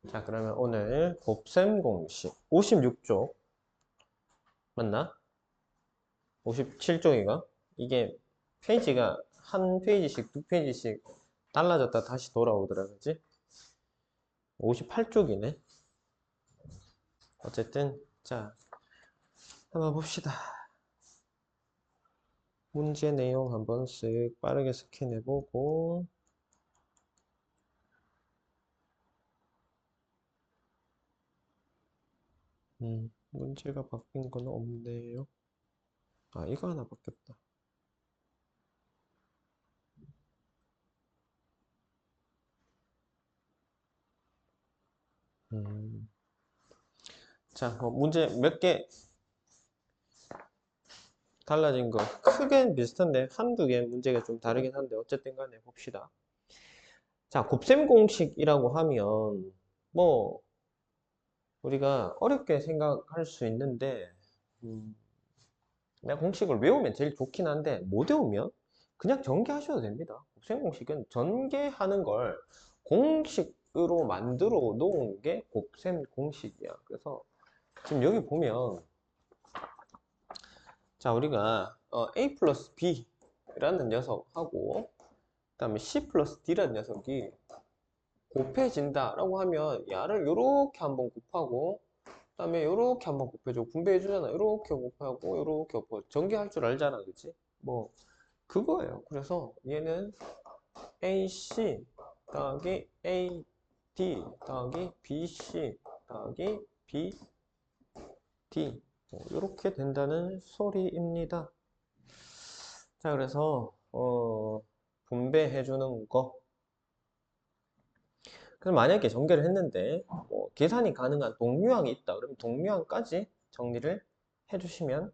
자, 그러면 오늘 곱셈 공식 56쪽 맞나? 57쪽인가? 이게 페이지가 한 페이지씩 두 페이지씩 달라졌다 다시 돌아오더라, 그지? 58쪽이네. 어쨌든 자, 한번 봅시다. 문제 내용 한번 쓱 빠르게 스캔해보고 문제가 바뀐 건 없네요. 아, 이거 하나 바뀌었다. 음. 자, 문제 몇 개 달라진 거 크게 비슷한데 한두 개 문제가 좀 다르긴 한데 어쨌든 간에 봅시다. 자, 곱셈 공식이라고 하면 뭐 우리가 어렵게 생각할 수 있는데 내가 공식을 외우면 제일 좋긴 한데 못 외우면 그냥 전개하셔도 됩니다. 곱셈 공식은 전개하는 걸 공식으로 만들어 놓은 게 곱셈 공식이야. 그래서 지금 여기 보면 자, 우리가 a 플러스 b라는 녀석하고 그 다음에 c 플러스 d라는 녀석이 곱해진다 라고 하면 야를 요렇게 한번 곱하고 그 다음에 요렇게 한번 곱해줘. 분배해 주잖아. 요렇게 곱하고 요렇게 곱하고 전개할 줄 알잖아, 그치? 뭐 그거예요. 그래서 얘는 AC 더하기 AD 더하기 BC 더하기 BD 이렇게 된다는 소리입니다. 자, 그래서 분배해 주는 거. 그래서 만약에 전개를 했는데 계산이 가능한 동류항이 있다. 그러면 동류항까지 정리를 해주시면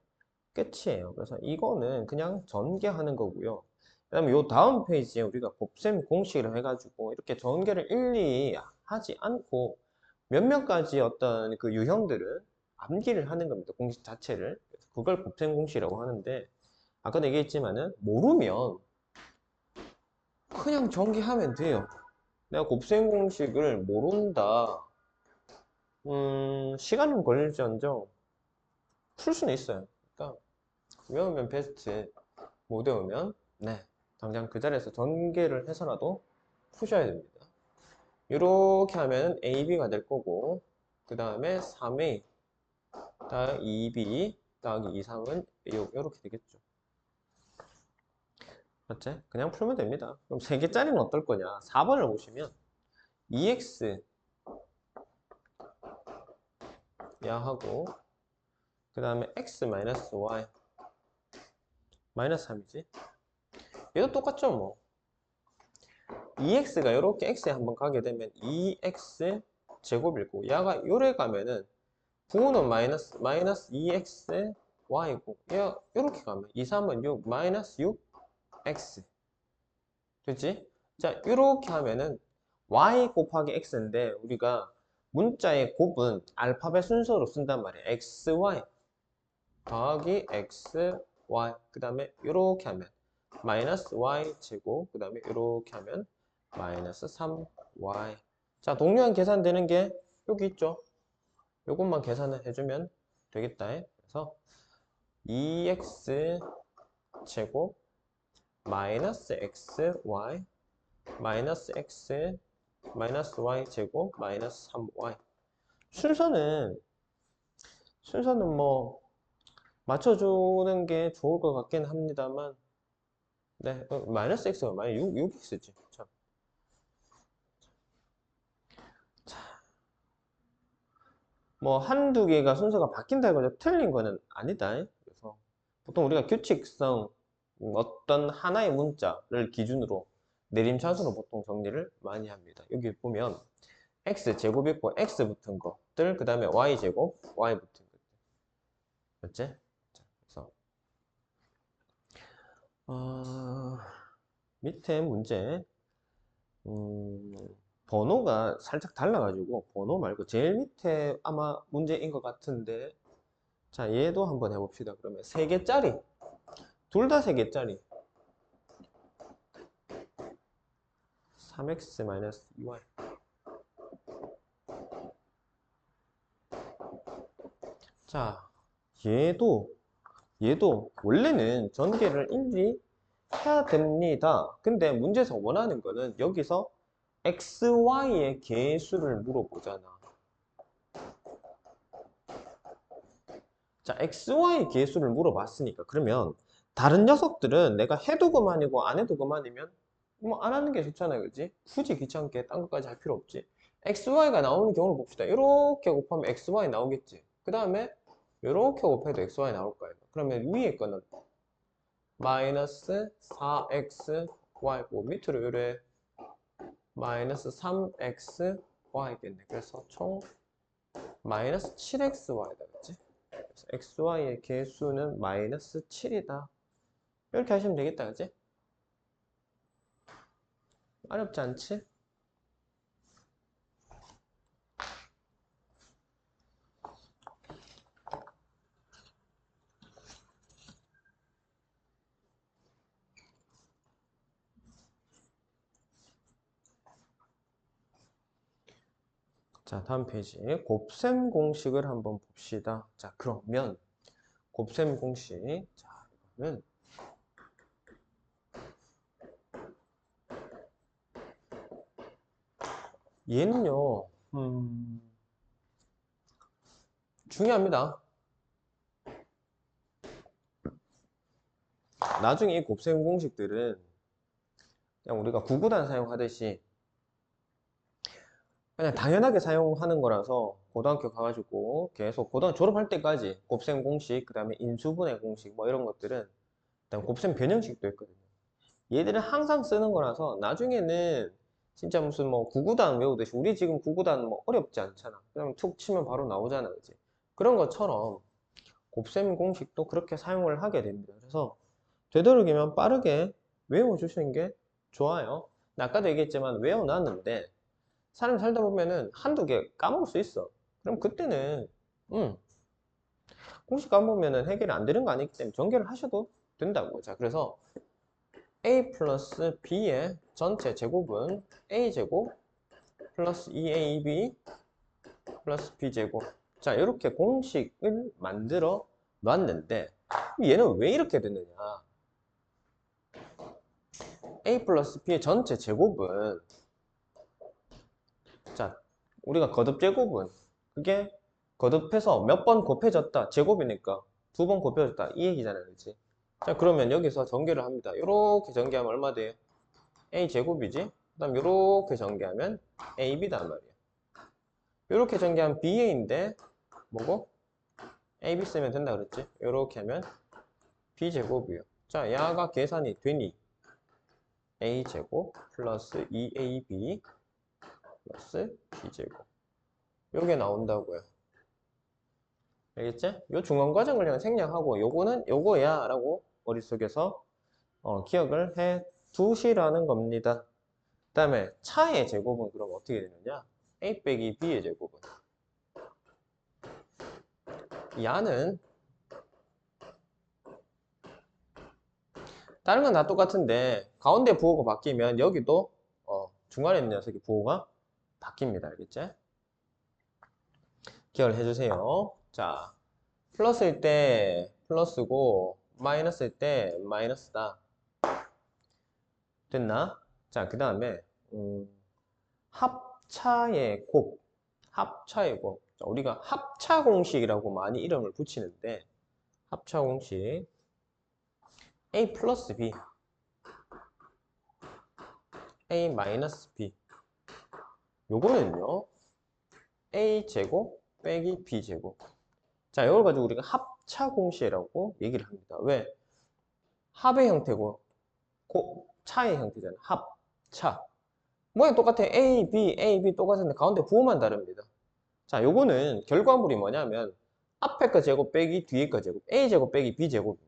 끝이에요. 그래서 이거는 그냥 전개하는 거고요. 그다음에 요 다음 페이지에 우리가 곱셈 공식을 해가지고 이렇게 전개를 일일이 하지 않고 몇몇 가지 어떤 그 유형들을 암기를 하는 겁니다. 공식 자체를. 그래서 그걸 곱셈 공식이라고 하는데 아까도 얘기했지만은 모르면 그냥 전개하면 돼요. 내가 곱셈 공식을 모른다. 시간 좀 걸릴지언정 풀 수는 있어요. 그러니까 외우면 베스트, 못 외우면 네, 당장 그 자리에서 전개를 해서라도 푸셔야 됩니다. 이렇게 하면 AB가 될 거고 그 다음에 3A 다음 2B 더하기 2, 3은 이렇게 되겠죠. 맞지? 그냥 풀면 됩니다. 그럼 3개짜리는 어떨 거냐? 4번을 보시면 2X 야하고 그 다음에 X 마이너스 Y 마이너스 3이지? 얘도 똑같죠 뭐. 2x가 이렇게 x에 한번 가게 되면 2x 제곱이고 야가 요래 가면은 부호는 마이너스 2x y고 얘가 이렇게 가면 2, 3은 6 마이너스 6x 됐지? 자, 이렇게 하면은 y 곱하기 x인데 우리가 문자의 곱은 알파벳 순서로 쓴단 말이야. xy 더하기 xy 그 다음에 이렇게 하면 마이너스 y 제곱 그 다음에 이렇게 하면 마이너스 3y 자, 동류항 계산되는 게 여기 있죠. 요것만 계산을 해주면 되겠다. 그래서 2x 제곱 마이너스 xy 마이너스 x 마이너스 y 제곱 마이너스 3y 순서는 뭐 맞춰주는 게 좋을 것 같긴 합니다만 네, 마이너스 x가 마이너스 6x지. 참. 뭐 한두 개가 순서가 바뀐다 해가지고 틀린 거는 아니다. 그래서 보통 우리가 규칙성 어떤 하나의 문자를 기준으로 내림차순으로 보통 정리를 많이 합니다. 여기 보면 x 제곱 있고 x 붙은 것들 그 다음에 y 제곱 y 붙은 것들 맞지? 자, 그래서 어, 밑에 문제 번호가 살짝 달라가지고 번호 말고 제일 밑에 아마 문제인 것 같은데 자, 얘도 한번 해봅시다. 그러면 3개짜리 둘 다 3개짜리 3x-2y 자, 얘도 원래는 전개를 일일이 해야 됩니다. 근데 문제에서 원하는 거는 여기서 XY의 개수를 물어보잖아. 자, XY 개수를 물어봤으니까 그러면 다른 녀석들은 내가 해도 그만이고 안 해도 그만이면 뭐 안 하는 게 좋잖아요, 그지? 굳이 귀찮게 딴 것까지 할 필요 없지. XY가 나오는 경우를 봅시다. 이렇게 곱하면 XY 나오겠지. 그 다음에 이렇게 곱해도 XY 나올 거예요. 그러면 위에 거는 마이너스 4XY고 밑으로 요래 마이너스 3XY겠네. 그래서 총 마이너스 7XY다, 그치? 그래서 XY의 개수는 마이너스 7이다. 이렇게 하시면 되겠다, 그치? 어렵지 않지? 자, 다음 페이지. 곱셈 공식을 한번 봅시다. 자, 그러면 곱셈 공식. 자, 그러면 얘는요, 중요합니다. 나중에 이 곱셈 공식들은 그냥 우리가 구구단 사용하듯이 그냥 당연하게 사용하는 거라서 고등학교 가가지고 계속 고등학교 졸업할 때까지 곱셈 공식, 그 다음에 인수분해 공식 뭐 이런 것들은 그다음 곱셈 변형식도 있거든요. 얘들은 항상 쓰는 거라서 나중에는 진짜 무슨 뭐 구구단 외우듯이 우리 지금 구구단 뭐 어렵지 않잖아. 그냥 툭 치면 바로 나오잖아, 그지? 그런 것처럼 곱셈 공식도 그렇게 사용을 하게 됩니다. 그래서 되도록이면 빠르게 외워주시는 게 좋아요. 아까도 얘기했지만 외워놨는데 사람 살다 보면은 한두 개 까먹을 수 있어. 그럼 그때는 공식 까먹으면은 해결이 안 되는 거 아니기 때문에 전개를 하셔도 된다고. 자, 그래서 a 플러스 b의 전체 제곱은 a제곱 플러스 2ab 플러스 b제곱. 자, 이렇게 공식을 만들어 놨는데 얘는 왜 이렇게 됐느냐? a 플러스 b의 전체 제곱은 자, 우리가 거듭 제곱은 그게 거듭해서 몇 번 곱해졌다. 제곱이니까 두 번 곱해졌다. 이 얘기잖아요, 그렇지? 자, 그러면 여기서 전개를 합니다. 이렇게 전개하면 얼마 돼요? a 제곱이지? 그 다음 이렇게 전개하면 ab단 말이야. 이렇게 전개하면 ba인데 뭐고? ab 쓰면 된다 그랬지? 이렇게 하면 b제곱이요. 자, 야가 계산이 되니 a제곱 플러스 2ab 플러스 b제곱. 요게 나온다고요. 알겠지? 요 중간 과정을 그냥 생략하고 요거는 요거야 라고 머릿속에서 기억을 해 두시라는 겁니다. 그 다음에 차의 제곱은 그럼 어떻게 되느냐? a 빼기 b의 제곱은 야는 다른 건 다 똑같은데 가운데 부호가 바뀌면 여기도 중간에 있는 녀석이 부호가 바뀝니다. 알겠지? 기억을 해주세요. 자, 플러스일 때 플러스고 마이너스일 때 마이너스다. 됐나? 자, 그 다음에 합차의 곱. 합차의 곱. 자, 우리가 합차 공식이라고 많이 이름을 붙이는데 합차 공식 a 플러스 b a 마이너스 b 요거는요 a 제곱 빼기 b 제곱. 자, 이걸 가지고 우리가 합차 공식이라고 얘기를 합니다. 왜? 합의 형태고 차의 형태잖아. 합차. 모양 똑같아. A, B 똑같은데 가운데 부호만 다릅니다. 자, 요거는 결과물이 뭐냐면 앞에 거 제곱 빼기 뒤에 거 제곱. A 제곱 빼기 B 제곱입니다.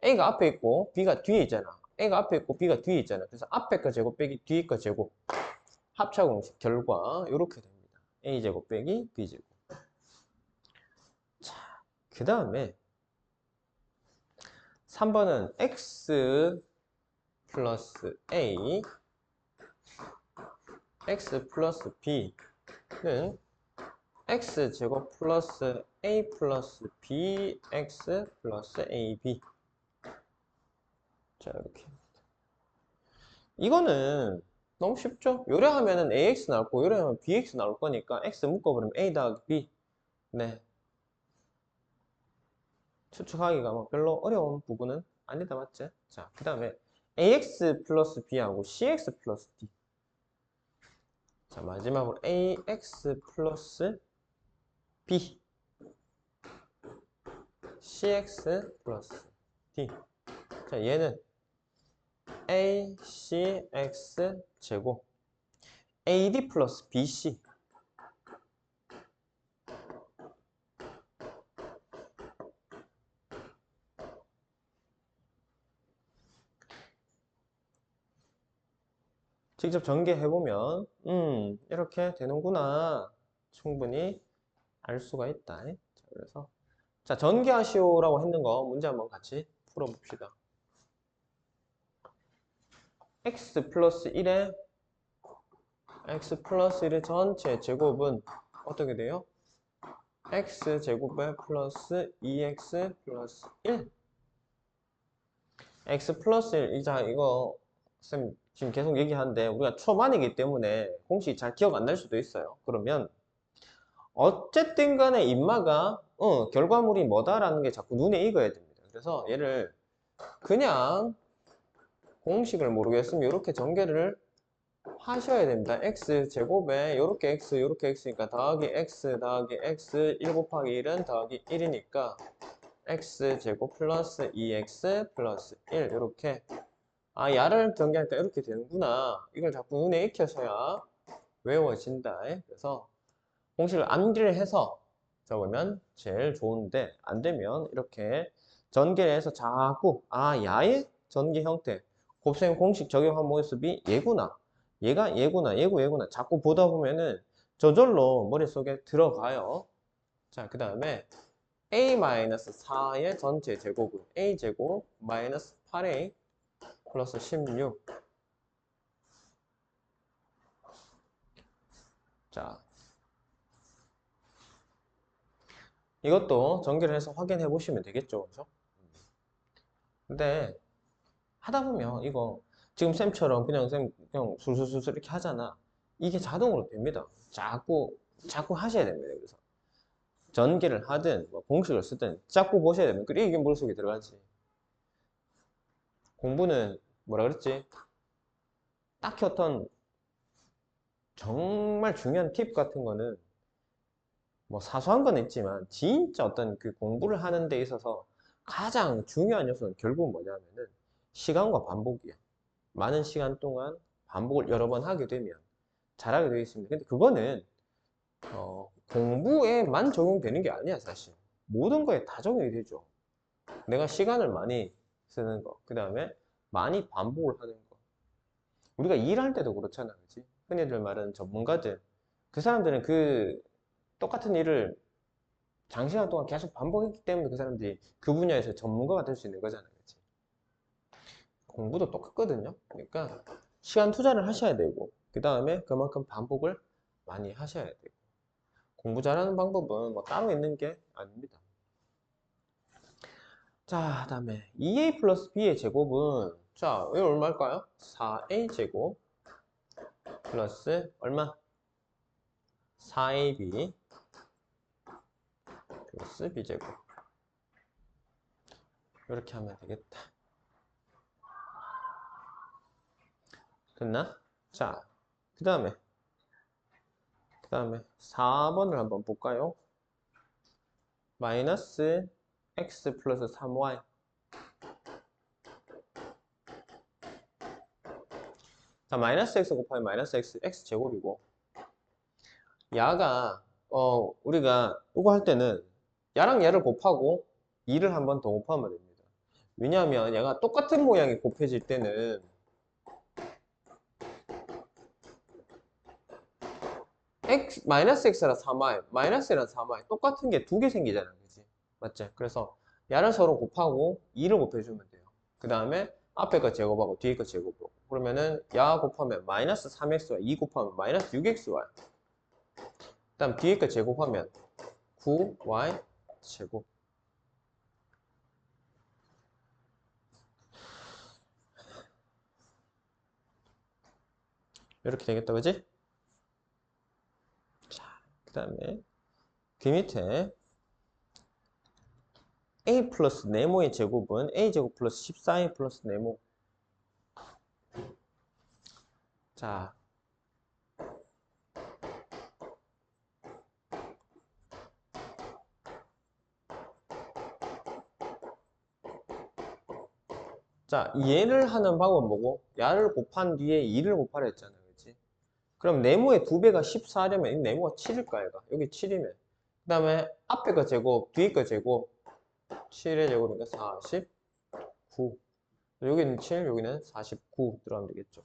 A가 앞에 있고 B가 뒤에 있잖아. A가 앞에 있고 B가 뒤에 있잖아. 그래서 앞에 거 제곱 빼기 뒤에 거 제곱. 합차 공식 결과 이렇게 됩니다. A 제곱 빼기 B 제곱. 자, 그 다음에 3번은 X 플러스 A X 플러스 B는 x제곱 플러스 a 플러스 bx 플러스 ab. 자, 이렇게. 이거는 너무 쉽죠? 요래하면은 ax 나올 거고, 요래하면 bx 나올 거니까 x 묶어버리면 a 더하기 b. 네. 추측하기가 뭐 별로 어려운 부분은 아니다, 맞지? 자, 그 다음에 ax 플러스 b하고 cx 플러스 d. 자, 마지막으로 ax 플러스 b, cx 플러스 d. 자, 얘는 acx 제곱 ad 플러스 bc. 직접 전개해보면 이렇게 되는구나 충분히 알 수가 있다. 자, 그래서 자, 전개하시오라고 했는 거 문제 한번 같이 풀어봅시다. x 플러스 1의 전체 제곱은 어떻게 돼요? x 제곱에 플러스 2x 플러스 1. x 플러스 1. 자, 이거 쌤 지금 계속 얘기하는데 우리가 초반이기 때문에 공식 잘 기억 안 날 수도 있어요. 그러면 어쨌든 간에 인마가 결과물이 뭐다라는 게 자꾸 눈에 익어야 됩니다. 그래서 얘를 그냥 공식을 모르겠으면 이렇게 전개를 하셔야 됩니다. x제곱에 요렇게 x니까 더하기 x 더하기 x 1 곱하기 1은 더하기 1이니까 x제곱 플러스 2x 플러스 1 이렇게. 아, 야를 전개하니까 이렇게 되는구나. 이걸 자꾸 눈에 익혀서야 외워진다. 그래서 공식을 암기를 해서 적으면 제일 좋은데 안 되면 이렇게 전개를 해서 자꾸 야의 전개 형태 곱셈 공식 적용한 모습이 얘구나, 얘가 얘구나 자꾸 보다 보면은 저절로 머릿속에 들어가요. 자, 그 다음에 a-4의 전체 제곱은 a제곱 마이너스 8a 플러스 16. 자, 이것도 전개를 해서 확인해 보시면 되겠죠. 그죠? 근데 하다 보면 이거 지금 쌤처럼 그냥 그냥 술술술 이렇게 하잖아. 이게 자동으로 됩니다. 자꾸 하셔야 됩니다. 그래서 전개를 하든 뭐 공식을 쓰든 자꾸 보셔야 됩니다. 그래 이게 머릿속에 들어가지. 공부는 뭐라 그랬지? 딱히 어떤 정말 중요한 팁 같은 거는 뭐 사소한 건 있지만 진짜 어떤 그 공부를 하는 데 있어서 가장 중요한 요소는 결국 뭐냐면은 시간과 반복이야. 많은 시간 동안 반복을 여러 번 하게 되면 잘하게 되어 있습니다. 근데 그거는 공부에만 적용되는 게 아니야, 사실. 모든 거에 다 적용이 되죠. 내가 시간을 많이 쓰는 거, 그 다음에 많이 반복을 하는 거. 우리가 일할 때도 그렇잖아, 그치? 흔히들 말하는 전문가들. 그 사람들은 그 똑같은 일을 장시간 동안 계속 반복했기 때문에 그 사람들이 그 분야에서 전문가가 될 수 있는 거잖아, 그치? 공부도 똑같거든요. 그러니까 시간 투자를 하셔야 되고, 그 다음에 그만큼 반복을 많이 하셔야 되고. 공부 잘하는 방법은 뭐 따로 있는 게 아닙니다. 자, 다음에 2a 플러스 b의 제곱은 자, 이거 얼마일까요? 4a 제곱 플러스 얼마? 4ab 플러스 b제곱. 이렇게 하면 되겠다. 됐나? 자, 그 다음에 4번을 한번 볼까요? 마이너스 x 플러스 3y. 자, 마이너스 x 곱하기 마이너스 x 제곱이고, 야가 우리가 이거 할 때는 야랑 얘를 곱하고 2를 한 번 더 곱하면 됩니다. 왜냐하면 얘가 똑같은 모양이 곱해질 때는 마이너스 x랑 3y, 마이너스 랑 3y 똑같은 게 두 개 생기잖아, 그지? 맞지? 그래서 야를 서로 곱하고 2를 곱해주면 돼요. 그 다음에 앞에 거 제곱하고 뒤에 거 제곱하고 그러면은 야 곱하면 마이너스 3xy, 2 곱하면 마이너스 6xy. 다음 뒤에 거 제곱하면 9y 제곱. 이렇게 되겠다, 그지? 자, 그 다음에 그 밑에 a 플러스 네모의 제곱은 a 제곱 플러스 14a 플러스 네모. 자, 자, 얘를 하는 방법은 뭐고? 야를 곱한 뒤에 2를 곱하라 했잖아, 그렇지? 그럼 네모의 2배가 14려면 이 네모가 7일까, 얘가? 여기 7이면. 그 다음에 앞에 거 제곱, 뒤에 거 제곱. 7의 제곱이니까 49. 여기는 7, 여기는 49 들어가면 되겠죠.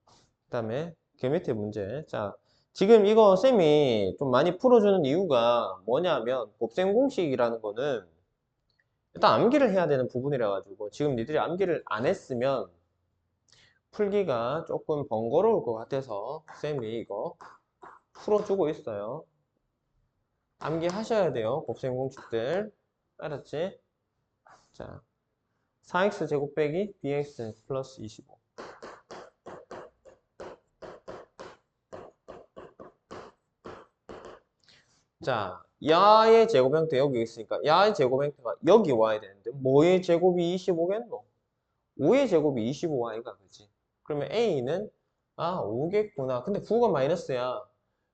그 다음에 그 밑에 문제. 자, 지금 이거 쌤이 좀 많이 풀어주는 이유가 뭐냐면 곱셈 공식이라는 거는 일단 암기를 해야 되는 부분이라 가지고 지금 니들이 암기를 안 했으면 풀기가 조금 번거로울 것 같아서 쌤이 이거 풀어주고 있어요. 암기하셔야 돼요. 곱셈 공식들. 알았지? 자, 4x 제곱 빼기 bx 플러스 25. 자, 야의 제곱 형태 여기 있으니까 야의 제곱 형태가 여기 와야 되는데 뭐의 제곱이 25겠노? 5의 제곱이 25y가 그지? 그러면 a는 5겠구나. 근데 9가 마이너스야.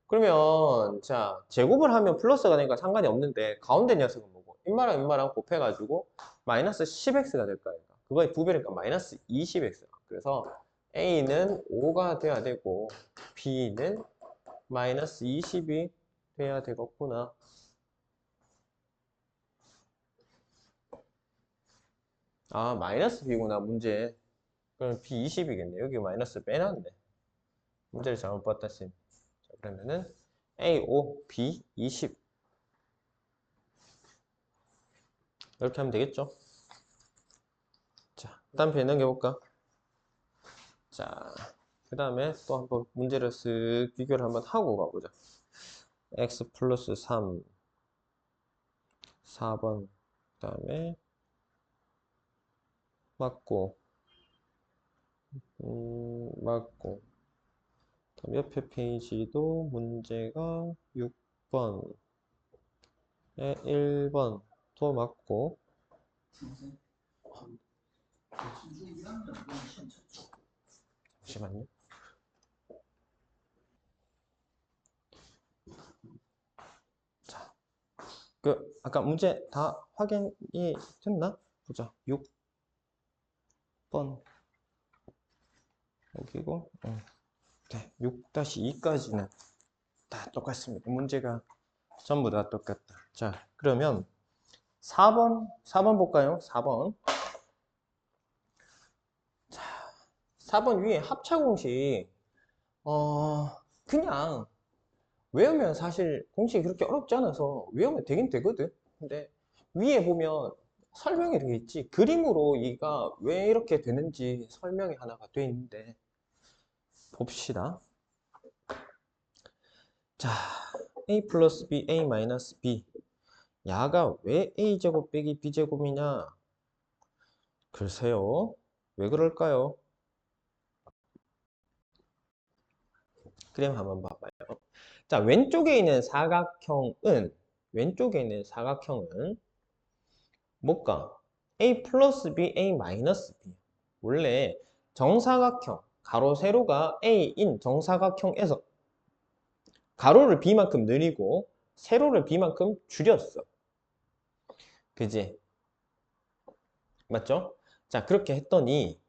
그러면 자 제곱을 하면 플러스가 되니까 상관이 없는데 가운데 녀석은 뭐고? 인마랑 인마랑 곱해가지고 마이너스 10x가 될 거야. 그거의 부배니까 마이너스 20x. 그래서 a는 5가 돼야 되고 b는 마이너스 20이 돼야 되겠구나. 마이너스 b구나 문제. 그럼 b 20이겠네. 여기 마이너스 빼놨네. 문제를 잘못 봤다 쌤. 자, 그러면은 A5, B 20 이렇게 하면 되겠죠? 자, 다음 편에 넘겨볼까? 자, 그 다음에 또 한번 문제를 쓱 비교를 한번 하고 가보자. X 플러스 3 4번 그 다음에 맞고 맞고 그다음 옆에 페이지도 문제가 6번에 1번 또 맞고 잠시만요. 자, 아까 문제 다 확인이 됐나? 보자. 6번 여기고 네, 6-2까지는 다 똑같습니다. 문제가 전부 다 똑같다. 자, 그러면 4번 볼까요? 4번. 자, 4번 위에 합차 공식 그냥 외우면 사실 공식이 그렇게 어렵지 않아서 외우면 되긴 되거든. 근데 위에 보면 설명이 되어 있지. 그림으로 이가 왜 이렇게 되는지 설명이 하나가 되어 있는데 봅시다. 자, a 플러스 b, a 마이너스 b. 야가 왜 a제곱 빼기 b제곱이냐? 글쎄요. 왜 그럴까요? 그림 한번 봐봐요. 자, 왼쪽에 있는 사각형은 뭘까? a 플러스 b, a 마이너스 b. 원래 정사각형, 가로 세로가 a인 정사각형에서 가로를 b만큼 늘리고 세로를 b만큼 줄였어. 그지? 맞죠? 자, 그렇게 했더니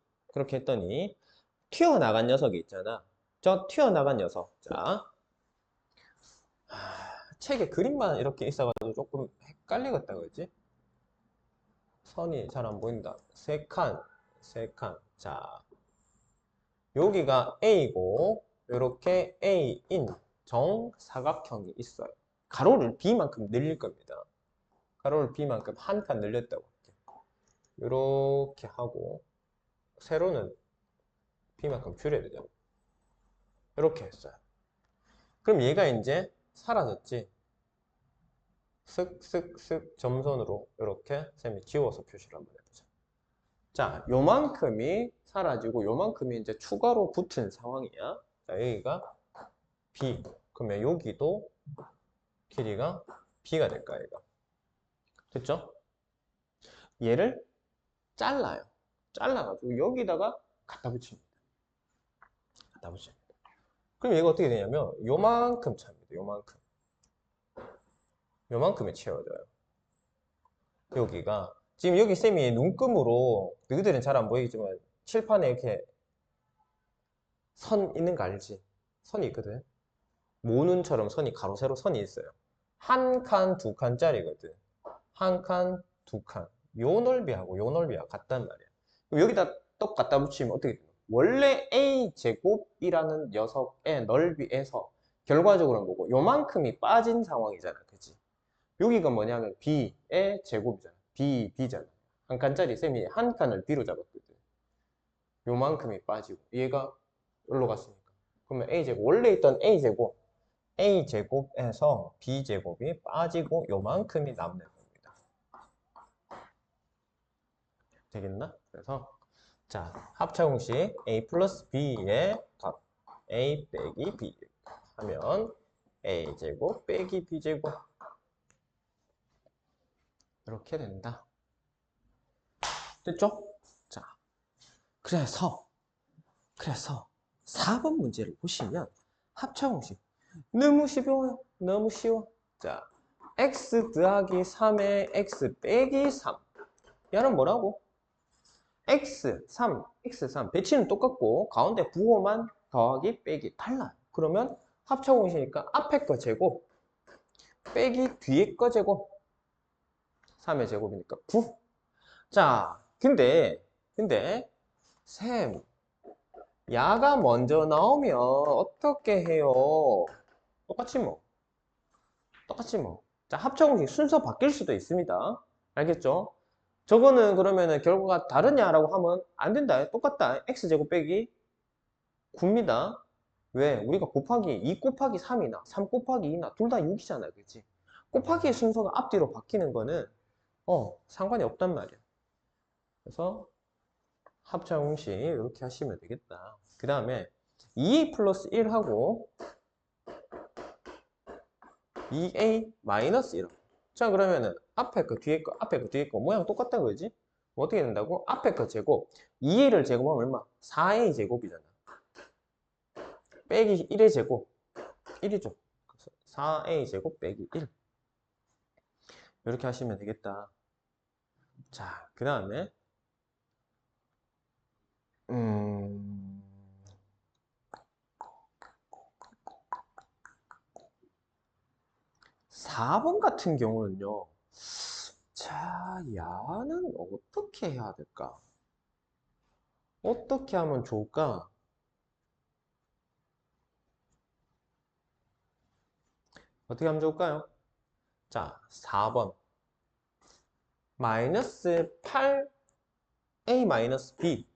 튀어나간 녀석이 있잖아. 저 튀어나간 녀석. 자, 책에 그림만 이렇게 있어가지고 조금 헷갈리겠다, 그지? 선이 잘 안 보인다. 세 칸. 자, 여기가 A고, 이렇게 A인 정사각형이 있어요. 가로를 B만큼 늘릴 겁니다. 가로를 B만큼 한 칸 늘렸다고 할게요. 이렇게 하고, 세로는 B만큼 줄여야 되죠. 이렇게 했어요. 그럼 얘가 이제 사라졌지. 슥슥슥 점선으로 이렇게 쌤이 지워서 표시를 한번 해보자. 자, 요만큼이 사라지고 요만큼이 이제 추가로 붙은 상황이야. 자, 여기가 B. 그러면 여기도 길이가 B가 될까, 얘가. 됐죠? 얘를 잘라요. 잘라가지고 여기다가 갖다 붙입니다. 갖다 붙입니다. 그럼 얘가 어떻게 되냐면 요만큼 차입니다. 요만큼. 요만큼이 채워져요. 여기가 지금 여기 쌤이 눈금으로 너희들은 잘 안 보이지만 칠판에 이렇게 선 있는 거 알지? 선이 있거든. 모눈처럼 선이 가로 세로 선이 있어요. 한 칸, 두 칸짜리거든. 한 칸, 두 칸. 요 넓이하고 요 넓이가 같단 말이야. 그럼 여기다 똑 갖다 붙이면 어떻게 돼요? 원래 A제곱이라는 녀석의 넓이에서 결과적으로 뭐고 요만큼이 빠진 상황이잖아. 그치? 여기가 뭐냐면 B의 제곱이잖아. B잖아. 한 칸짜리 쌤이 한 칸을 B로 잡았거든. 요만큼이 빠지고 얘가 여기로 갔으니까. 그러면 A제곱, 원래 있던 A제곱에서 B제곱이 빠지고 요만큼이 남는 겁니다. 되겠나? 그래서 자, 합차공식 A 플러스 B의 값 A 빼기 B 하면 A제곱 빼기 B제곱 이렇게 된다. 됐죠? 자, 그래서 4번 문제를 보시면 합차공식 너무 쉬워요. 너무 쉬워. 자, x 더하기 3의 x 빼기 3. 얘는 뭐라고? x3 배치는 똑같고 가운데 부호만 더하기 빼기 달라요. 그러면 합차공식이니까 앞에 거 제곱 빼기 뒤에 거 제곱 3의 제곱이니까 9. 자, 근데 쌤 야가 먼저 나오면 어떻게 해요? 똑같지 뭐. 자, 합차공식 순서 바뀔 수도 있습니다. 알겠죠? 저거는 그러면은 결과가 다르냐라고 하면 안 된다. 똑같다. x제곱 빼기 9입니다. 왜? 우리가 곱하기 2 곱하기 3이나 3 곱하기 2나 둘 다 6이잖아. 그치? 곱하기의 순서가 앞뒤로 바뀌는 거는 상관이 없단 말이야. 그래서 합차공식 이렇게 하시면 되겠다. 그 다음에 2a 플러스 1하고 2a 마이너스 1. 자, 그러면은 앞에 거 뒤에 거 모양 똑같다 그러지? 뭐 어떻게 된다고? 앞에 거 제곱 2a를 제곱하면 얼마? 4a 제곱이잖아. 빼기 1의 제곱 1이죠. 4a 제곱 빼기 1 이렇게 하시면 되겠다. 자, 그 다음에 4번 같은 경우는요. 자, 야는 어떻게 해야 될까? 어떻게 하면 좋을까? 어떻게 하면 좋을까요? 자, 4번 마이너스 8a 마이너스 b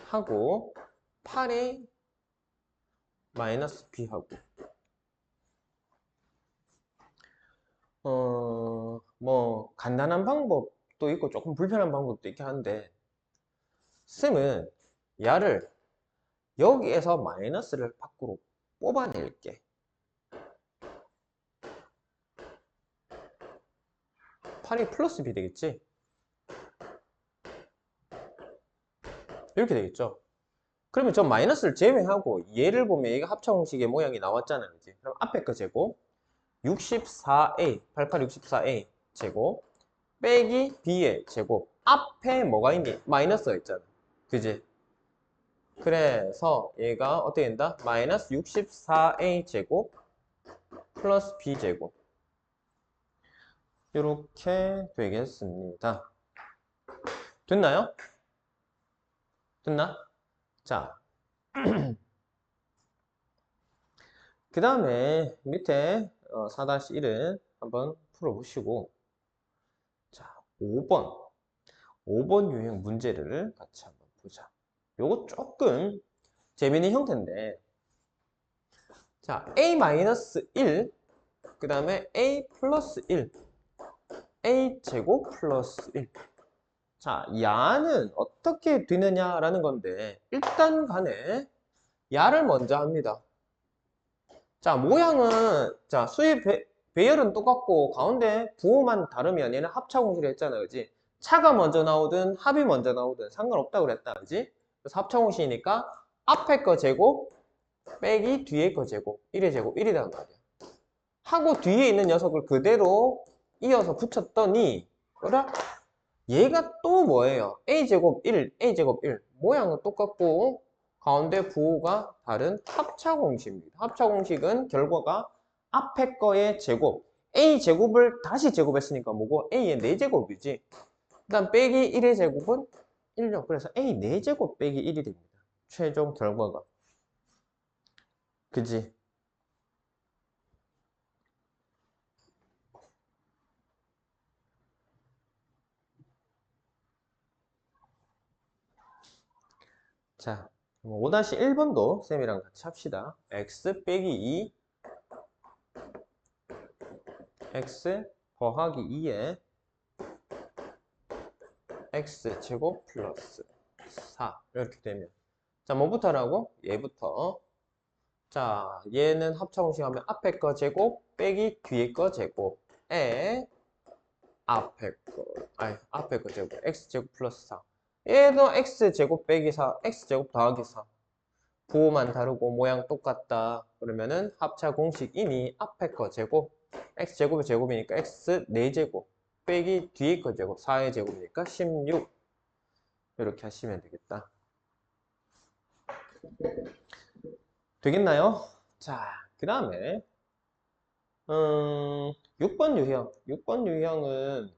하고 8a 마이너스 b 하고 뭐 간단한 방법도 있고 조금 불편한 방법도 있긴 한데 쌤은 야를 여기에서 마이너스를 밖으로 뽑아낼게. 8이 플러스 b 되겠지? 이렇게 되겠죠? 그러면 저 마이너스를 제외하고 얘를 보면 얘가 합차공식의 모양이 나왔잖아요. 그치? 그럼 앞에 거 제곱 64a 64a 제곱 빼기 b의 제곱 앞에 뭐가 있니? 마이너스가 있잖아. 그지? 그래서 얘가 어떻게 된다? 마이너스 64a 제곱 플러스 b 제곱 이렇게 되겠습니다. 됐나요? 됐나? 자, 그 다음에 밑에 4-1은 한번 풀어보시고 자, 5번 유형 문제를 같이 한번 보자. 요거 조금 재미있는 형태인데 자, a-1, 그 다음에 a 플러스 1, a 제곱 플러스 1. 자, 야는 어떻게 되느냐라는 건데, 일단 간에 야를 먼저 합니다. 자, 모양은, 자, 수의 배열은 똑같고, 가운데 부호만 다르면 얘는 합차공식을 했잖아, 그지? 차가 먼저 나오든 합이 먼저 나오든 상관없다고 그랬다, 그지? 그래서 합차공식이니까 앞에 거 제곱 빼기 뒤에 거 제곱, 1의 제곱, 1이란 말이야. 하고 뒤에 있는 녀석을 그대로 이어서 붙였더니, 그래? 얘가 또 뭐예요? a제곱 1, a제곱 1. 모양은 똑같고 가운데 부호가 다른 합차공식입니다. 합차공식은 결과가 앞에 거의 제곱, a제곱을 다시 제곱했으니까 뭐고? a의 4제곱이지. 그 다음 빼기 1의 제곱은 1요. 그래서 a 4제곱 빼기 1이 됩니다. 최종 결과가. 그지? 자, 5-1번도 쌤이랑 같이 합시다. x 빼기 2, x 더하기 2에 x제곱 플러스 4 이렇게 되면, 자, 뭐부터 하라고? 얘부터. 자, 얘는 합차공식 하면 앞에 거 제곱 빼기 뒤에 거 제곱에 앞에 거 제곱 x제곱 플러스 4. 얘도 x제곱 빼기 4, x제곱 더하기 4. 부호만 다르고 모양 똑같다. 그러면은 합차공식이니 앞에 거 제곱, x제곱의 제곱이니까 x 4제곱 빼기 뒤에 거 제곱, 4의 제곱이니까 16. 이렇게 하시면 되겠다. 되겠나요? 자, 그 다음에 6번 유형. 6번 유형은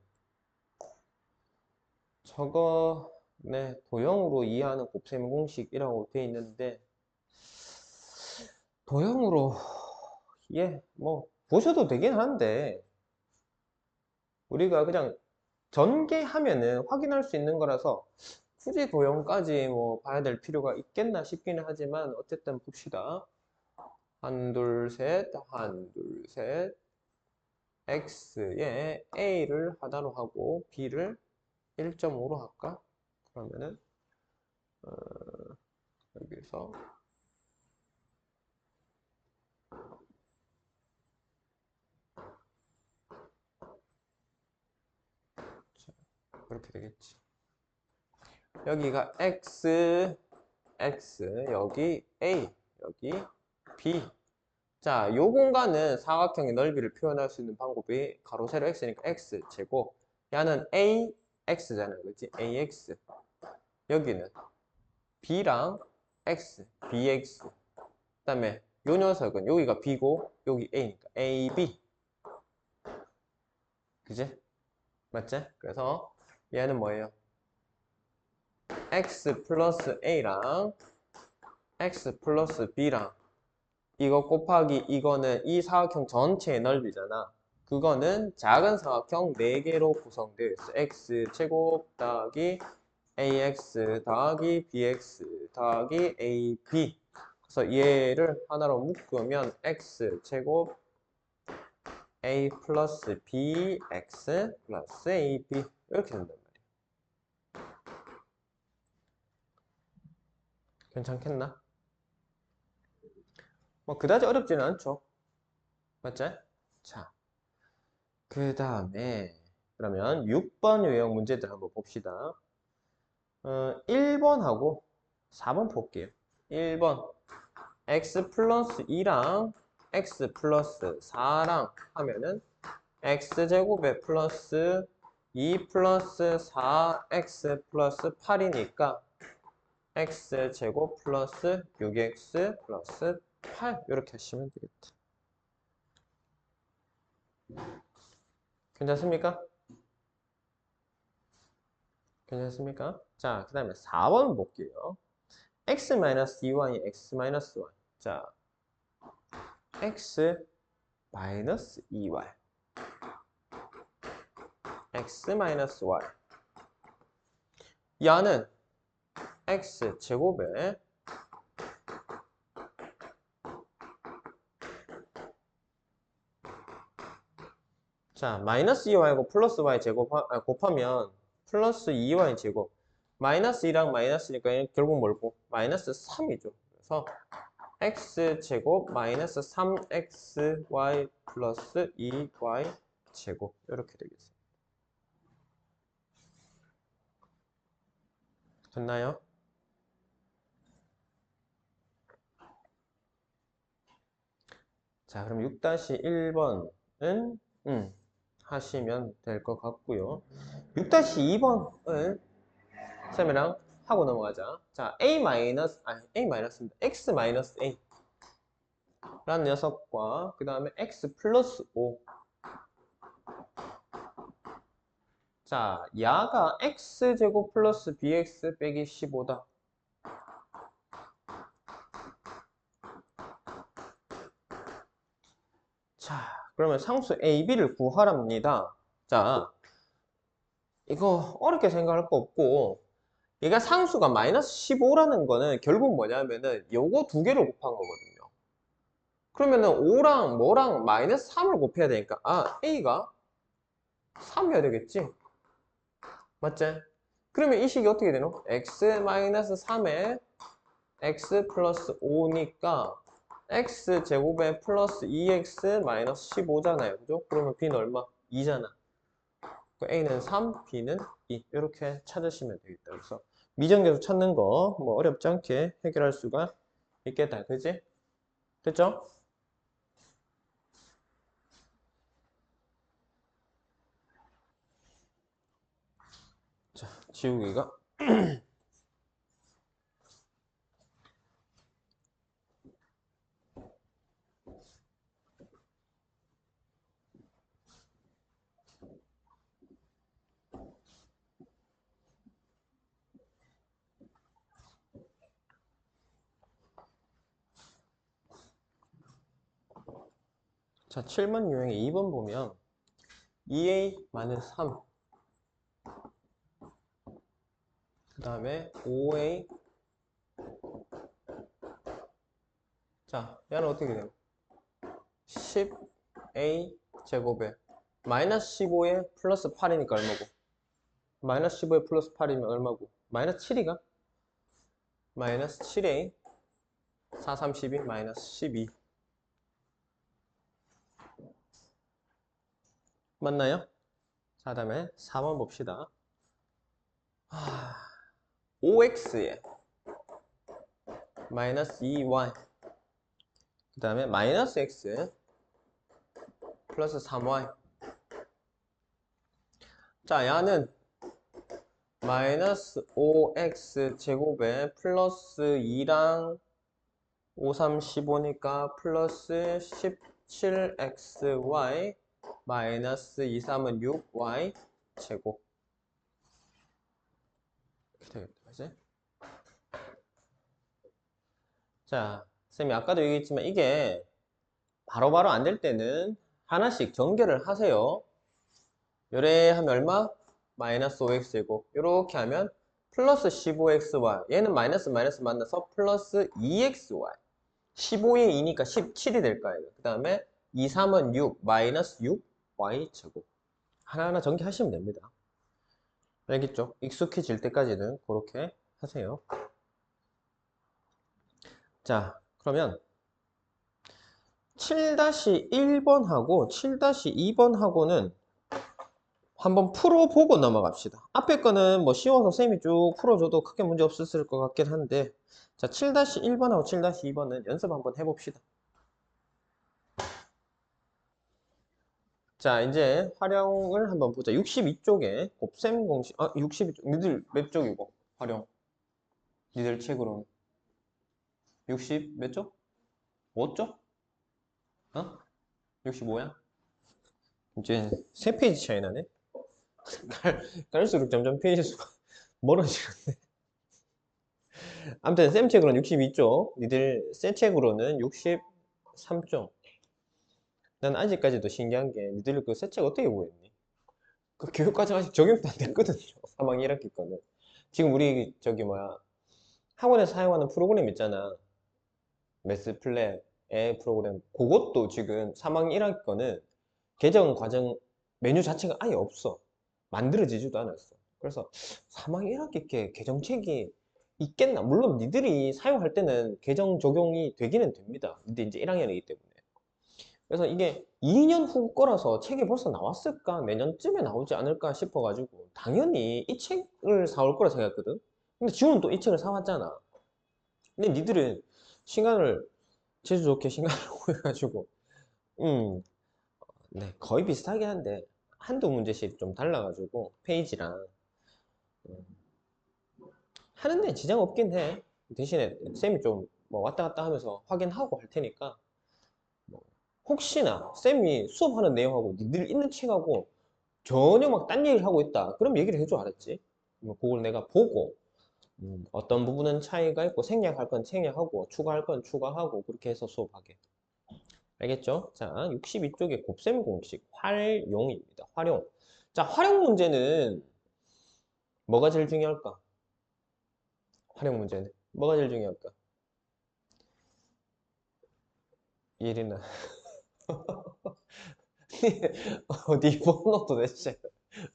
저거 네, 도형으로 이해하는 곱셈 공식이라고 되어 있는데, 도형으로 뭐 보셔도 되긴 한데, 우리가 그냥 전개하면은 확인할 수 있는 거라서 굳이 도형까지 뭐 봐야 될 필요가 있겠나 싶기는 하지만, 어쨌든 봅시다. 한, 둘, 셋, 한, 둘, 셋. x에 a를 하나로 하고 b를 1.5로 할까? 그러면은 여기서 자, 이렇게 되겠지. 여기가 x, 여기 a, 여기 b. 자, 요 공간은 사각형의 넓이를 표현할 수 있는 방법이 가로 세로 x니까 x 제곱. 야는 a, x잖아, 그렇지? ax. 여기는 b랑 x, bx. 그다음에 요 녀석은 여기가 b고 여기 a니까 ab. 그지? 맞지? 그래서 얘는 뭐예요? x 플러스 a랑 x 플러스 b랑 이거 곱하기 이거는 이 사각형 전체의 넓이잖아. 그거는 작은 사각형 4개로 구성되어 있어. x제곱 더하기 ax 더하기 bx 더하기 ab. 그래서 얘를 하나로 묶으면 x제곱 a 플러스 bx 플러스 ab 이렇게 된단 말이야. 괜찮겠나? 뭐 그다지 어렵지는 않죠. 맞지? 자, 그 다음에 그러면 6번 유형 문제들 한번 봅시다. 1번하고 4번 볼게요. 1번 x 플러스 2랑 x 플러스 4랑 하면은 x제곱에 플러스 2 플러스 4x 플러스 8이니까 x제곱 플러스 6x 플러스 8 이렇게 하시면 되겠다. 괜찮습니까? 괜찮습니까? 자, 그 다음에 4번 볼게요. x-2y, x-y. 자, x-2y, x-y. 야는 x제곱에 자, 마이너스 2y고 플러스 y 제곱 곱하면 플러스 2y 제곱. 마이너스 2랑 마이너스니까 결국 뭘고? 마이너스 3이죠. 그래서 x 제곱 마이너스 3xy 플러스 2y 제곱 이렇게 되겠습니다. 됐나요? 자, 그럼 6-1번은 하시면 될 것 같고요. 6-2번을 쌤이랑 하고 넘어가자. 자, a 마이너스입니다. x 마이너스 a 라는 녀석과 그 다음에 x 플러스 5. 자, 야가 x제곱 플러스 bx 빼기 15다. 자, 그러면 상수 a, b를 구하랍니다. 자, 이거 어렵게 생각할 거 없고 얘가 상수가 마이너스 15라는 거는 결국 뭐냐면은 요거 두 개를 곱한 거거든요. 그러면은 5랑 뭐랑 마이너스 3을 곱해야 되니까 a가 3이어야 되겠지? 맞지? 그러면 이 식이 어떻게 되노? x 마이너스 3에 x 플러스 5니까 x 제곱에 플러스 2x 마이너스 15잖아요. 그죠? 그러면 b는 얼마? 2잖아. a는 3, b는 2 이렇게 찾으시면 되겠다. 그래서 미정계수 찾는 거 뭐 어렵지 않게 해결할 수가 있겠다. 그지? 됐죠? 자, 지우기가 자, 7번 유형의 2번 보면 2a-3 그 다음에 5a 자, 얘는 어떻게 돼요? 10a 제곱에 마이너스 15에 플러스 8이니까 얼마고? 마이너스 15에 플러스 8이면 얼마고? 마이너스 7이가? 마이너스 7a 4, 3, 12 마이너스 12 맞나요? 자, 다음에 4번 봅시다. 5x에 마이너스 2y 그 다음에 마이너스 x 플러스 3y 자, 야는 마이너스 5x 제곱에 플러스 2랑 5, 3, 15니까 플러스 17xy 마이너스 2, 3은 6y 제곱 이렇게 되겠다. 그치? 자, 쌤이 아까도 얘기했지만 이게 바로바로 안 될 때는 하나씩 전개를 하세요. 요래 하면 얼마? 마이너스 5x제곱 이렇게 하면 플러스 15xy 얘는 마이너스 마이너스 만나서 플러스 2xy 15에 2니까 17이 될 거예요. 그 다음에 2, 3은 6 마이너스 6y제곱 하나하나 전개하시면 됩니다. 알겠죠? 익숙해질 때까지는 그렇게 하세요. 자, 그러면 7-1번하고 7-2번하고는 한번 풀어보고 넘어갑시다. 앞에 거는 뭐 쉬워서 쌤이 쭉 풀어줘도 크게 문제 없었을 것 같긴 한데 자, 7-1번하고 7-2번은 연습 한번 해봅시다. 자, 이제 활용을 한번 보자. 62쪽에 곱셈 공식 62쪽 니들 몇 쪽이고 활용 니들 책으로는 60 몇 쪽? 5쪽? 65야? 이제 3페이지 차이 나네? 갈수록 점점 페이지 수가 멀어지는데. 아무튼 쌤 책으로는 62쪽, 니들 새 책으로는 63쪽. 난 아직까지도 신기한 게 니들 그 새 책 어떻게 구했니? 그 교육과정 아직 적용도 안 됐거든요. 3학년 1학기 거는. 지금 우리 저기 뭐야 학원에서 사용하는 프로그램 있잖아. 매스플랫의 프로그램. 그것도 지금 3학년 1학기 거는 개정 과정 메뉴 자체가 아예 없어. 만들어지지도 않았어. 그래서 3학년 1학기 때 개정책이 있겠나? 물론 니들이 사용할 때는 개정 적용이 되기는 됩니다. 근데 이제 1학년이기 때문에. 그래서 이게 2년 후 거라서 책이 벌써 나왔을까? 내년쯤에 나오지 않을까 싶어가지고 당연히 이 책을 사올 거라 생각했거든. 근데 지호는 또 이 책을 사왔잖아. 근데 니들은 시간을 재수 좋게 시간을 구해가지고 네, 거의 비슷하긴 한데 한두 문제씩 좀 달라가지고 페이지랑 하는 데 지장 없긴 해. 대신에 쌤이 좀 뭐 왔다 갔다 하면서 확인하고 할 테니까 뭐 혹시나 쌤이 수업하는 내용하고 니들 있는 책하고 전혀 막 딴 얘기를 하고 있다. 그럼 얘기를 해줘, 알았지? 뭐 그걸 내가 보고 어떤 부분은 차이가 있고 생략할 건 생략하고 추가할 건 추가하고 그렇게 해서 수업하게. 알겠죠? 자, 62쪽에 곱셈 공식 활용입니다. 활용. 자, 활용 문제는 뭐가 제일 중요할까? 활용 문제는 뭐가 제일 중요할까? 예린아 어디 보노 도대체?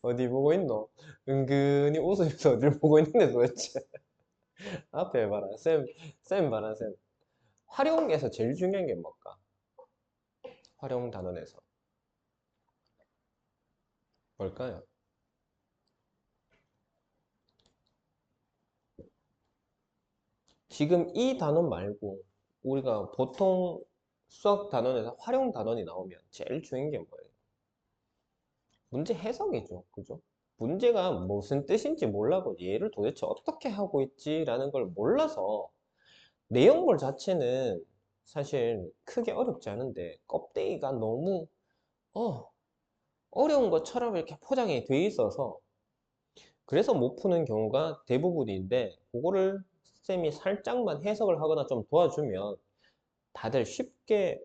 어디 보고 있노? 은근히 웃으면서 어딜 보고 있는데 도대체? 앞에 봐라. 쌤 봐라, 쌤. 활용에서 제일 중요한 게 뭘까? 활용 단원에서. 뭘까요? 지금 이 단원 말고 우리가 보통 수학 단원에서 활용 단원이 나오면 제일 중요한 게 뭐예요? 문제 해석이죠. 그죠? 문제가 무슨 뜻인지 몰라고 얘를 도대체 어떻게 하고 있지라는 걸 몰라서 내용물 자체는 사실 크게 어렵지 않은데 껍데기가 너무 어, 어려운 것처럼 이렇게 포장이 돼 있어서 그래서 못 푸는 경우가 대부분인데 그거를 쌤이 살짝만 해석을 하거나 좀 도와주면 다들 쉽게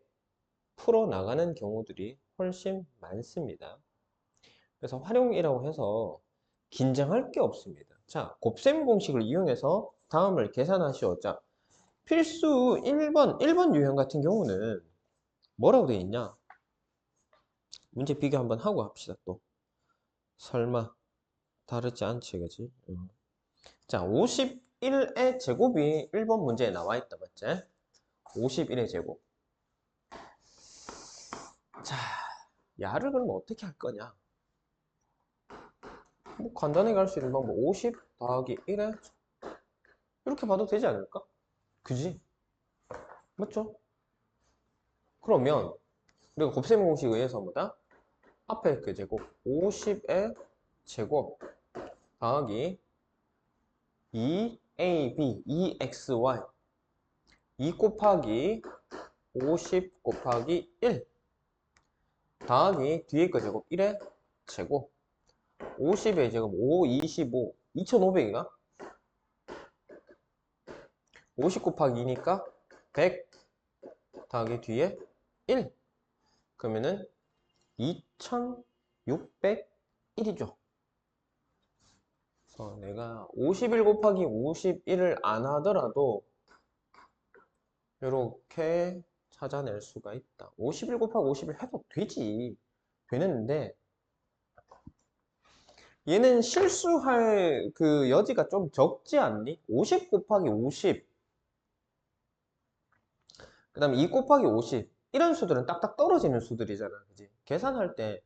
풀어나가는 경우들이 훨씬 많습니다. 그래서 활용이라고 해서 긴장할 게 없습니다. 자, 곱셈 공식을 이용해서 다음을 계산하시오. 자, 필수 1번 유형 같은 경우는 뭐라고 되어 있냐? 문제 비교 한번 하고 합시다, 또. 설마, 다르지 않지, 그지? 자, 51의 제곱이 1번 문제에 나와 있다, 맞지? 51의 제곱. 자, 야를 그럼 어떻게 할 거냐? 뭐 간단하게 할 수 있는 방법 50 더하기 1에 이렇게 봐도 되지 않을까? 그지? 맞죠? 그러면 우리가 곱셈 공식에 의해서 뭐다? 앞에 그 제곱 50의 제곱 더하기 2ab 2xy 2 곱하기 50 곱하기 1 더하기 뒤에 거 제곱 1의 제곱 50의 제곱 5, 25 2500이가 50 곱하기 2니까 100 더하기 뒤에 1 그러면은 2601이죠. 그래서 내가 51 곱하기 51을 안 하더라도 이렇게 찾아낼 수가 있다. 51 곱하기 51 해도 되지. 되는데 얘는 실수할 그 여지가 좀 적지 않니? 50 곱하기 50 그 다음에 2 곱하기 50 이런 수들은 딱딱 떨어지는 수들이잖아. 그지? 계산할 때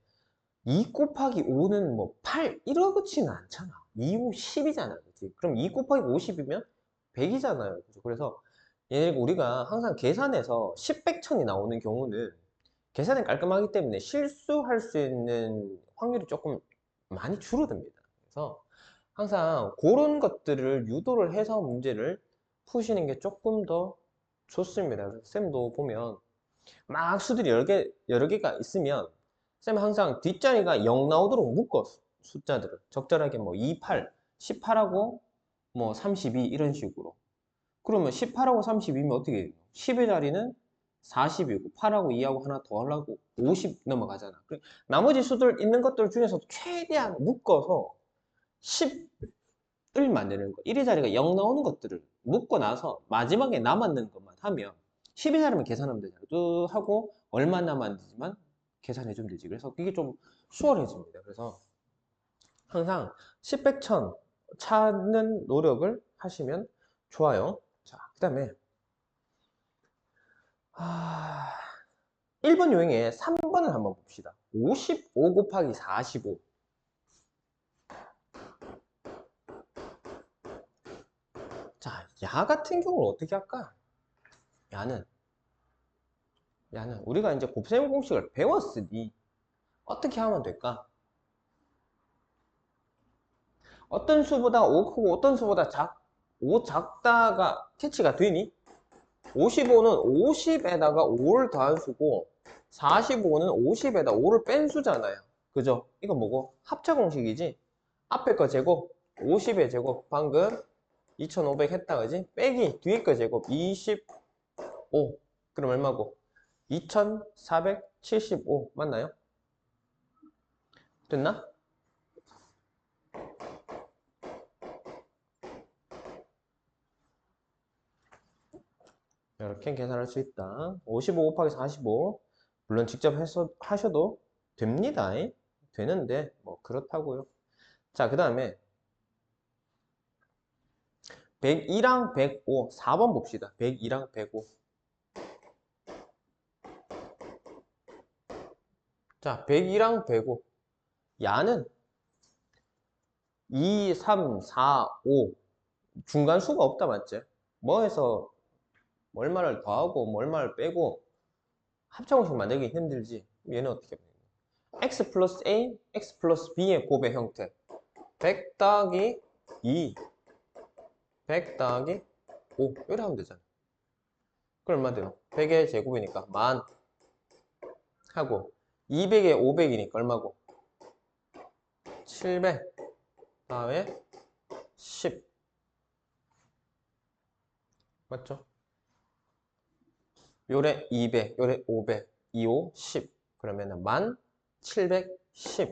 2 곱하기 5는 뭐 8 이러지는 않잖아. 2, 5, 10이잖아. 그치? 그럼 2 곱하기 50이면 100이잖아요. 그죠? 그래서 얘네 우리가 항상 계산해서 10, 100천이 나오는 경우는 계산이 깔끔하기 때문에 실수할 수 있는 확률이 조금 많이 줄어듭니다. 그래서 항상 그런 것들을 유도를 해서 문제를 푸시는 게 조금 더 좋습니다. 그래서 쌤도 보면 막 수들이 여러 개가 있으면 쌤 항상 뒷자리가 0 나오도록 묶어 숫자들을 적절하게 뭐 2, 8, 18하고 뭐 32 이런 식으로 그러면 18하고 32면 어떻게 해요? 10의 자리는 40이고 8하고 2하고 하나 더 하려고 50 넘어가잖아. 나머지 수들 있는 것들 중에서 최대한 묶어서 10을 만드는 거 1의 자리가 0 나오는 것들을 묶고 나서 마지막에 남았는 것만 하면 10의 자리만 계산하면 되잖아. 또 하고 얼마 남았는지만 계산해 주면 되지. 그래서 이게 좀 수월해집니다. 그래서 항상 10, 100, 1000 찾는 노력을 하시면 좋아요. 자, 그 다음에 1번 요행에 3번을 한번 봅시다. 55 곱하기 45. 자, 야 같은 경우는 어떻게 할까? 야는 우리가 이제 곱셈 공식을 배웠으니 어떻게 하면 될까? 어떤 수보다 5 크고 어떤 수보다 5 작다가 캐치가 되니? 55는 50에다가 5를 더한 수고 45는 50에다 5를 뺀 수잖아요. 그죠? 이건 뭐고? 합차 공식이지? 앞에 거 제곱 50의 제곱 방금 2500 했다 그지? 빼기 뒤에 거 제곱 25 그럼 얼마고? 2475 맞나요? 됐나? 이렇게 계산할 수 있다. 55 곱하기 45 물론 직접 하셔도 됩니다. 되는데 뭐 그렇다고요. 자, 그 다음에 102랑 105 4번 봅시다. 102랑 105 자, 102랑 105 야는 2, 3, 4, 5 중간 수가 없다 맞지? 뭐해서 얼마를 더하고 얼마를 빼고 합차공식 만들기 힘들지. 얘는 어떻게 해요? x 플러스 a, x 플러스 b의 곱의 형태 100 더하기 2 100 더하기 5 이렇게 하면 되잖아. 그럼 얼마 돼요? 100의 제곱이니까 만 하고 200에 500이니까 얼마고? 700 다음에 10 맞죠? 요래 200 요래 500 25 10 그러면은 1710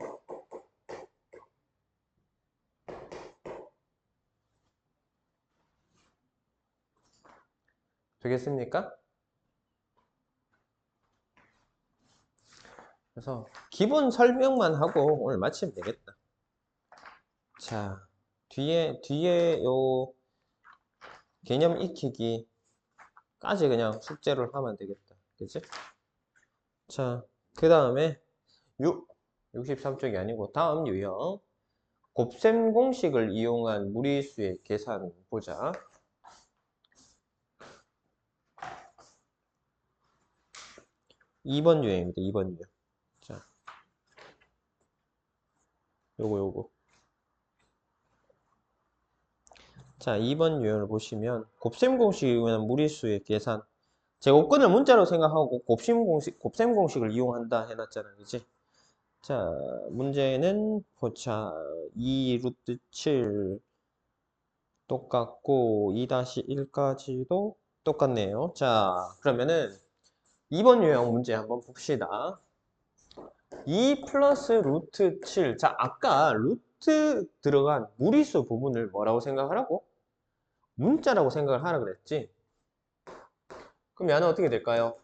되겠습니까? 그래서 기본 설명만 하고 오늘 마치면 되겠다. 자, 뒤에 요 개념 익히기까지 그냥 숙제를 하면 되겠다. 그치? 자, 그 다음에 63쪽이 아니고 다음 유형 곱셈 공식을 이용한 무리수의 계산 보자. 2번 유형입니다. 2번 유형. 자, 요거. 자, 2번 유형을 보시면 곱셈 공식을 이용한 무리수의 계산. 제곱근을 문자로 생각하고 곱셈 공식을 이용한다 해놨잖아요. 그치? 자, 문제는 보자. 2 루트 7 똑같고 2-1까지도 똑같네요. 자, 그러면은 2번 유형 문제 한번 봅시다. 2 플러스 루트 7. 자, 아까 루트 들어간 무리수 부분을 뭐라고 생각하라고? 문자라고 생각을 하라 그랬지? 그럼 얘는 어떻게 될까요?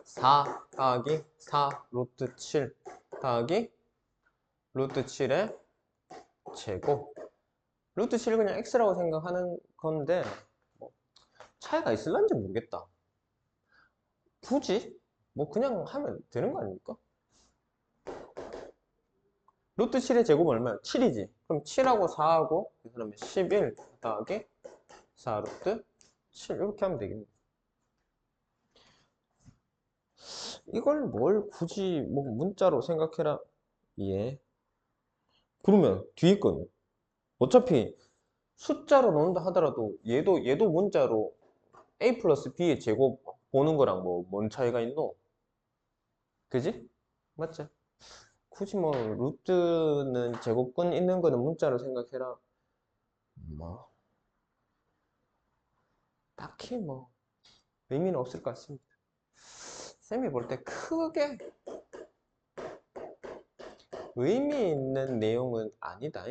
4 더하기 4 루트 7 더하기 루트 7의 제곱. 루트 7을 그냥 x라고 생각하는 건데 뭐 차이가 있을런지 모르겠다. 굳이? 뭐 그냥 하면 되는 거 아닙니까? 루트 7의 제곱은 얼마야? 7이지. 그럼 7하고 4하고 그 다음에 11 더하기 4 루트 7 이렇게 하면 되겠네. 이걸 뭘 굳이 뭐 문자로 생각해라. 예. 그러면 뒤에 거는 어차피 숫자로 넣는다 하더라도 얘도 문자로 a 플러스 b의 제곱 보는 거랑 뭐 뭔 차이가 있노? 그지? 맞지? 굳이 뭐 루트는 제곱근 있는 거는 문자로 생각해라. 뭐 딱히 뭐 의미는 없을 것 같습니다. 쌤이 볼 때 크게 의미 있는 내용은 아니다.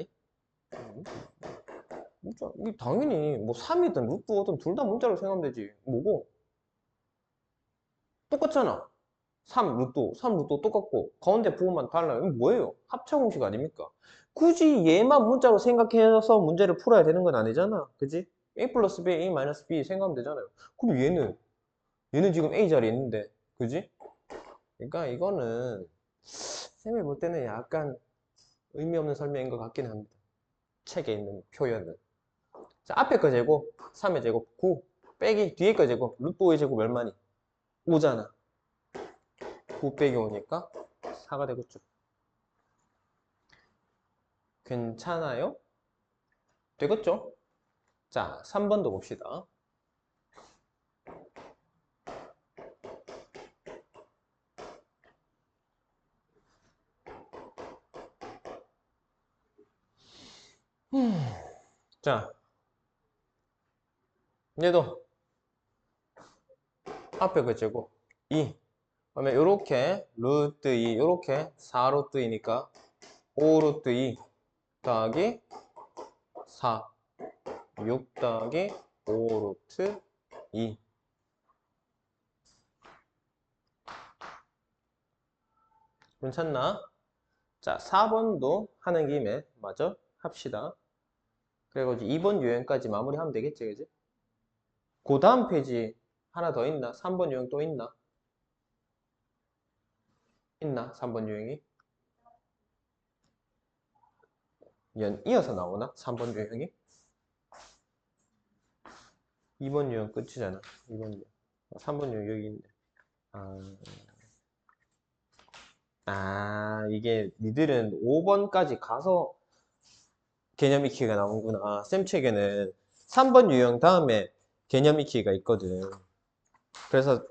문자, 당연히 뭐 3이든 루트 5든 둘 다 문자로 생각하면 되지. 뭐고? 똑같잖아. 3 루트 똑같고 가운데 부분만 달라요. 이건 뭐예요? 합차 공식 아닙니까? 굳이 얘만 문자로 생각해서 문제를 풀어야 되는 건 아니잖아. 그지? a 플러스 b, a 마이너스 b 생각하면 되잖아요. 그럼 얘는 지금 a 자리에 있는데, 그지? 그러니까 이거는 쌤이 볼 때는 약간 의미 없는 설명인 것 같긴 합니다. 책에 있는 표현은. 자, 앞에 거 제곱, 3의 제곱, 9. 빼기 뒤에 거 제곱, 루트 5의 제곱 얼마니? 5잖아. 9 빼기 5니까 4가 되겠죠. 괜찮아요? 되겠죠? 자, 3번도 봅시다. 자, 얘도 앞에 그 제곱 2. 그러면 요렇게 루트 2, 요렇게 4 루트 2니까 5 루트 2 더하기 4, 6 더하기 5 루트 2. 괜찮나? 자, 4번도 하는 김에 마저 합시다. 그래가지고 2번 유형까지 마무리하면 되겠지, 그지? 그 다음 페이지 하나 더 있나? 3번 유형 또 있나? 있나? 3번 유형이? 이어서 나오나? 3번 유형이? 2번 유형 끝이잖아. 2번 유형. 3번 유형 여기 있네. 아, 이게 니들은 5번까지 가서 개념 익히기가 나오는구나. 쌤 책에는 3번 유형 다음에 개념 익히기가 있거든. 그래서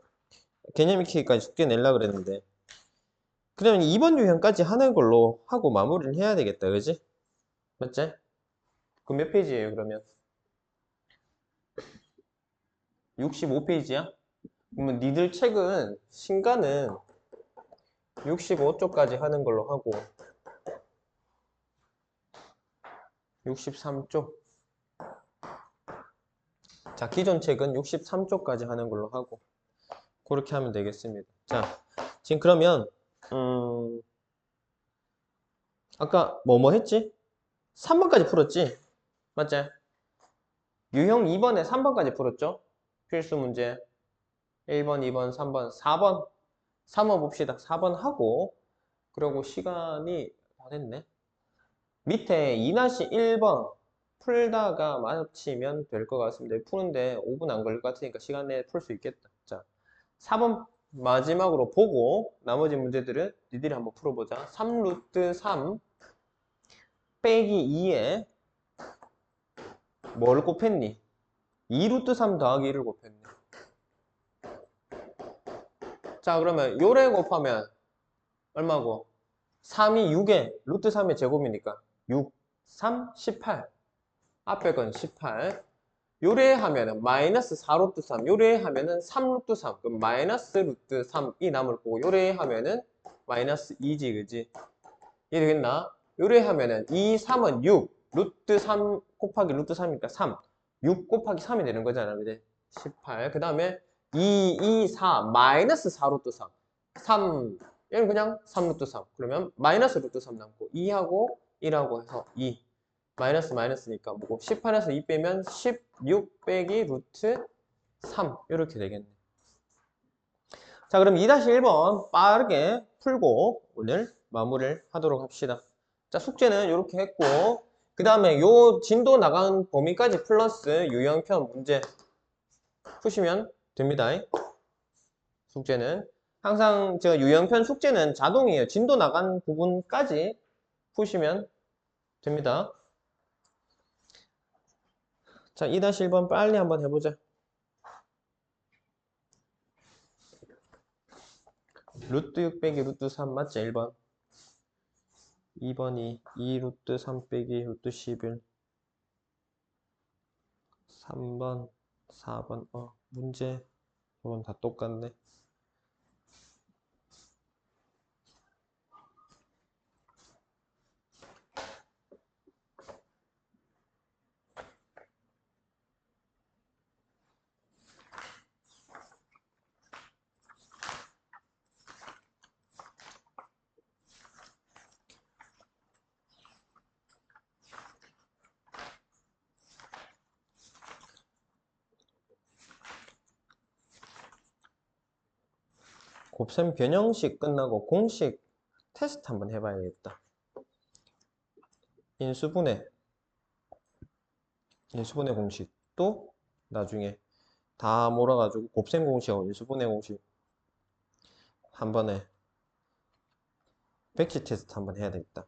개념 익히기까지 숙제 내려고 그랬는데. 그러면 2번 유형까지 하는 걸로 하고 마무리를 해야 되겠다. 그지? 맞지? 그 몇 페이지예요, 그러면? 65페이지야? 그러면 니들 책은 신가는 65쪽까지 하는 걸로 하고 63쪽. 자, 기존 책은 63쪽까지 하는 걸로 하고 그렇게 하면 되겠습니다. 자, 지금 그러면 아까 뭐 했지? 3번까지 풀었지? 맞지? 유형 2번에 3번까지 풀었죠? 필수 문제 1번, 2번, 3번, 4번 3번 봅시다. 4번 하고 그리고 시간이 다 됐네. 밑에 2-1번 풀다가 마치면 될 것 같습니다. 푸는데 5분 안 걸릴 것 같으니까 시간 내에 풀 수 있겠다. 자, 4번 마지막으로 보고 나머지 문제들은 니들이 한번 풀어보자. 3 루트 3 빼기 2에 뭐를 곱했니? 2 루트 3 더하기 1을 곱했네. 자, 그러면 요래 곱하면 얼마고? 3이 6에 루트 3의 제곱이니까 6, 3, 18. 앞에 건 18. 요래하면은 마이너스 4 루트 3. 요래하면은 3 루트 3. 그럼 마이너스 루트 3이 남을 거고 요래하면은 마이너스 2지, 그지? 이해되겠나? 요래하면은 2, 3은 6. 루트 3 곱하기 루트 3이니까 3. 6 곱하기 3이 되는 거잖아, 그지? 18. 그 다음에 2, 2, 4. 마이너스 4 루트 3. 3. 얘는 그냥 3 루트 3. 그러면 마이너스 루트 3 남고 2하고 1하고 해서 2. 마이너스 마이너스니까 뭐고 18에서 2 빼면 16 빼기 루트 3 이렇게 되겠네. 자, 그럼 2-1번 빠르게 풀고 오늘 마무리를 하도록 합시다. 자, 숙제는 이렇게 했고 그 다음에 요 진도 나간 범위까지 플러스 유형편 문제 푸시면 됩니다. 숙제는 항상 제가 유형편 숙제는 자동이에요. 진도 나간 부분까지 푸시면 됩니다. 자, 2-1번 빨리 한번 해보자. 루트 6 빼기 루트 3 맞지? 1번. 2번이 2 루트 3 빼기 루트 11. 3번, 4번. 문제. 이건 다 똑같네. 곱셈 변형식 끝나고 공식 테스트 한번 해봐야겠다. 인수분해 공식도 나중에 다 몰아가지고 곱셈 공식하고 인수분해 공식 한 번에 백지 테스트 한번 해야 되겠다.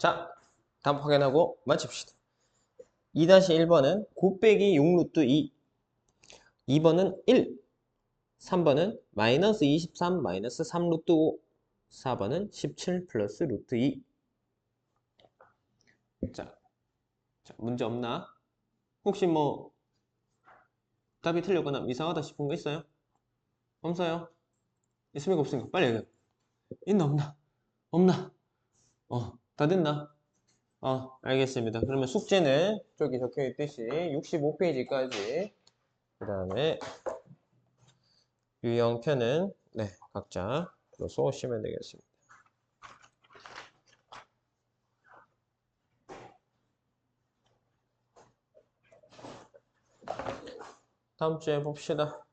자, 답 확인하고 마칩시다. 2-1번은 9 빼기 6 루트 2. 2번은 1. 3번은 마이너스 23 마이너스 3 루트 5. 4번은 17 플러스 루트 2. 자, 문제 없나? 혹시 뭐 답이 틀렸거나 이상하다 싶은 거 있어요? 없어요? 있습니까 없습니까? 빨리 얘기해. 있나 없나? 없나? 다 됐나? 알겠습니다. 그러면 숙제는 저기 적혀 있듯이 65페이지까지 그 다음에 유형편은 네, 각자 쏘시면 되겠습니다. 다음 주에 봅시다.